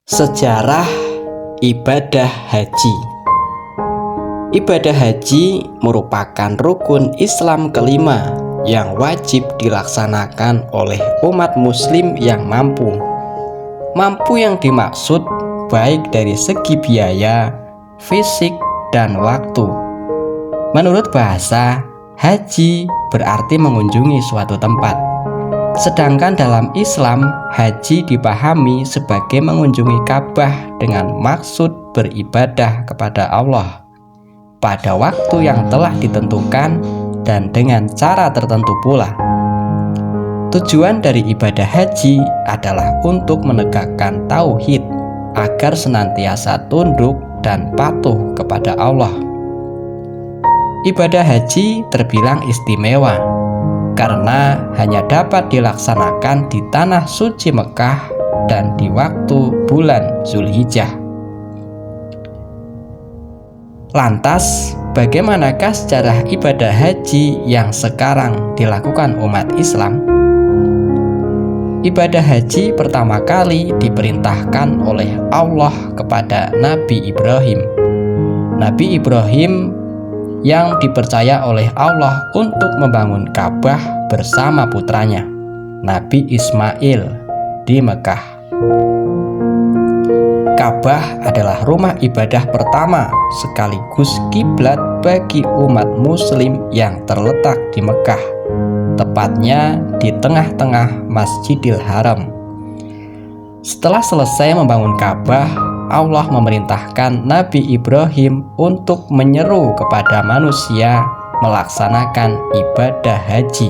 Sejarah ibadah haji. Ibadah haji merupakan rukun Islam kelima yang wajib dilaksanakan oleh umat muslim yang mampu. Mampu yang dimaksud baik dari segi biaya, fisik, dan waktu. Menurut bahasa, haji berarti mengunjungi suatu tempat. Sedangkan dalam Islam, haji dipahami sebagai mengunjungi Ka'bah dengan maksud beribadah kepada Allah pada waktu yang telah ditentukan dan dengan cara tertentu pula. Tujuan dari ibadah haji adalah untuk menegakkan tauhid agar senantiasa tunduk dan patuh kepada Allah. Ibadah haji terbilang istimewa karena hanya dapat dilaksanakan di tanah suci Mekah dan di waktu bulan Zulhijjah. Lantas, bagaimanakah sejarah ibadah haji yang sekarang dilakukan umat Islam? Ibadah haji pertama kali diperintahkan oleh Allah kepada Nabi Ibrahim. Nabi Ibrahim yang dipercaya oleh Allah untuk membangun Ka'bah bersama putranya, Nabi Ismail, di Mekah. Ka'bah adalah rumah ibadah pertama sekaligus kiblat bagi umat muslim yang terletak di Mekah, tepatnya di tengah-tengah Masjidil Haram. Setelah selesai membangun Ka'bah, Allah memerintahkan Nabi Ibrahim untuk menyeru kepada manusia melaksanakan ibadah haji.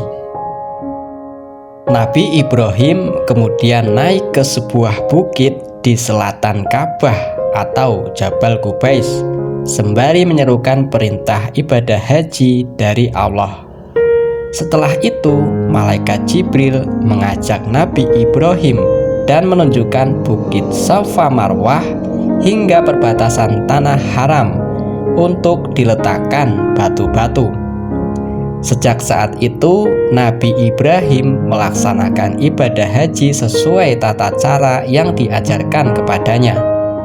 Nabi Ibrahim kemudian naik ke sebuah bukit di selatan Ka'bah atau Jabal Qubais sembari menyerukan perintah ibadah haji dari Allah. Setelah itu, malaikat Jibril mengajak Nabi Ibrahim dan menunjukkan bukit Safa Marwah hingga perbatasan tanah haram untuk diletakkan batu-batu. Sejak saat itu, Nabi Ibrahim melaksanakan ibadah haji sesuai tata cara yang diajarkan kepadanya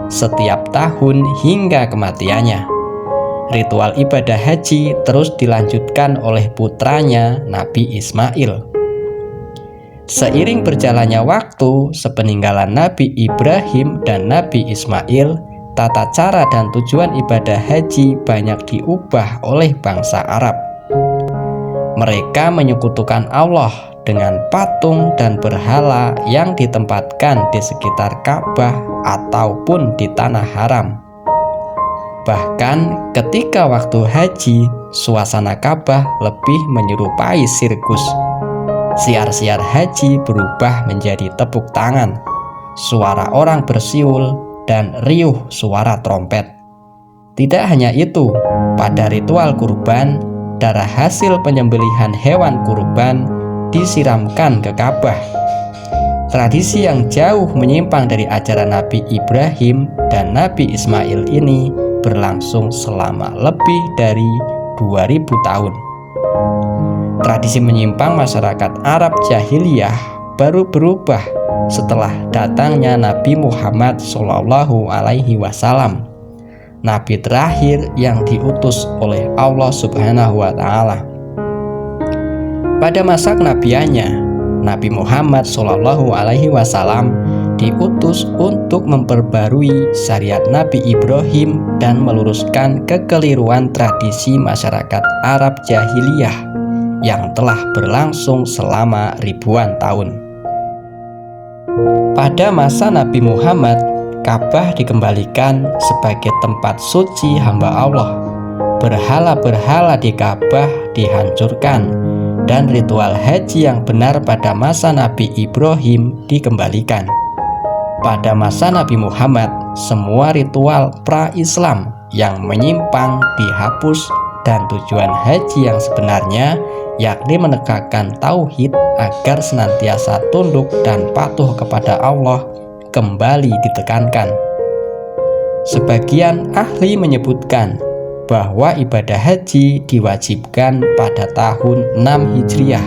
setiap tahun hingga kematiannya. Ritual ibadah haji terus dilanjutkan oleh putranya Nabi Ismail. Seiring berjalannya waktu, sepeninggalan Nabi Ibrahim dan Nabi Ismail, tata cara dan tujuan ibadah haji banyak diubah oleh bangsa Arab. Mereka menyekutukan Allah dengan patung dan berhala yang ditempatkan di sekitar Ka'bah ataupun di tanah haram. Bahkan ketika waktu haji, suasana Ka'bah lebih menyerupai sirkus. Siar-siar haji berubah menjadi tepuk tangan, suara orang bersiul, dan riuh suara trompet. Tidak hanya itu, pada ritual kurban, darah hasil penyembelihan hewan kurban disiramkan ke Ka'bah. Tradisi yang jauh menyimpang dari ajaran Nabi Ibrahim dan Nabi Ismail ini berlangsung selama lebih dari 2000 tahun. Tradisi menyimpang masyarakat Arab jahiliyah baru berubah setelah datangnya Nabi Muhammad SAW, Nabi terakhir yang diutus oleh Allah Subhanahu wa Ta'ala. Pada masa kenabiannya, Nabi Muhammad SAW diutus untuk memperbarui syariat Nabi Ibrahim dan meluruskan kekeliruan tradisi masyarakat Arab jahiliyah yang telah berlangsung selama ribuan tahun. Pada masa Nabi Muhammad, Ka'bah dikembalikan sebagai tempat suci hamba Allah. Berhala-berhala di Ka'bah dihancurkan dan ritual haji yang benar pada masa Nabi Ibrahim dikembalikan. Pada masa Nabi Muhammad, semua ritual pra-Islam yang menyimpang dihapus dan tujuan haji yang sebenarnya yakni menegakkan tauhid agar senantiasa tunduk dan patuh kepada Allah kembali ditekankan. Sebagian ahli menyebutkan bahwa ibadah haji diwajibkan pada tahun 6 Hijriah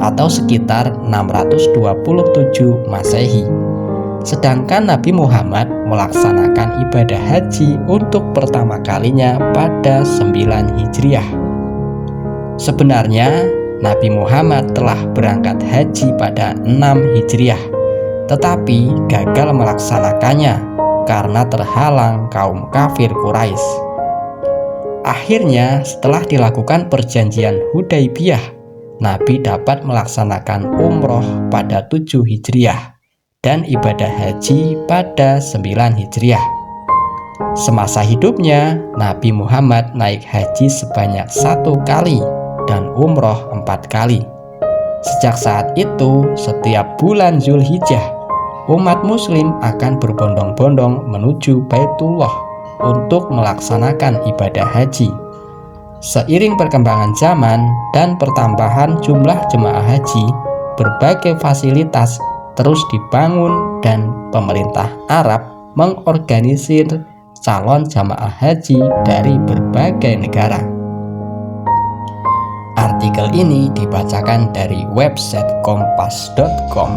atau sekitar 627 Masehi. Sedangkan Nabi Muhammad melaksanakan ibadah haji untuk pertama kalinya pada 9 Hijriah. Sebenarnya Nabi Muhammad telah berangkat haji pada 6 Hijriah, tetapi gagal melaksanakannya karena terhalang kaum kafir Quraisy. Akhirnya setelah dilakukan perjanjian Hudaibiyah, Nabi dapat melaksanakan umroh pada 7 Hijriah dan ibadah haji pada 9 Hijriah. Semasa hidupnya, Nabi Muhammad naik haji sebanyak 1 kali dan umroh 4 kali. Sejak saat itu, setiap bulan Zulhijjah, umat muslim akan berbondong-bondong menuju Baitullah untuk melaksanakan ibadah haji. Seiring perkembangan zaman dan pertambahan jumlah jemaah haji, berbagai fasilitas terus dibangun dan pemerintah Arab mengorganisir calon jamaah haji dari berbagai negara. Artikel ini dibacakan dari website kompas.com.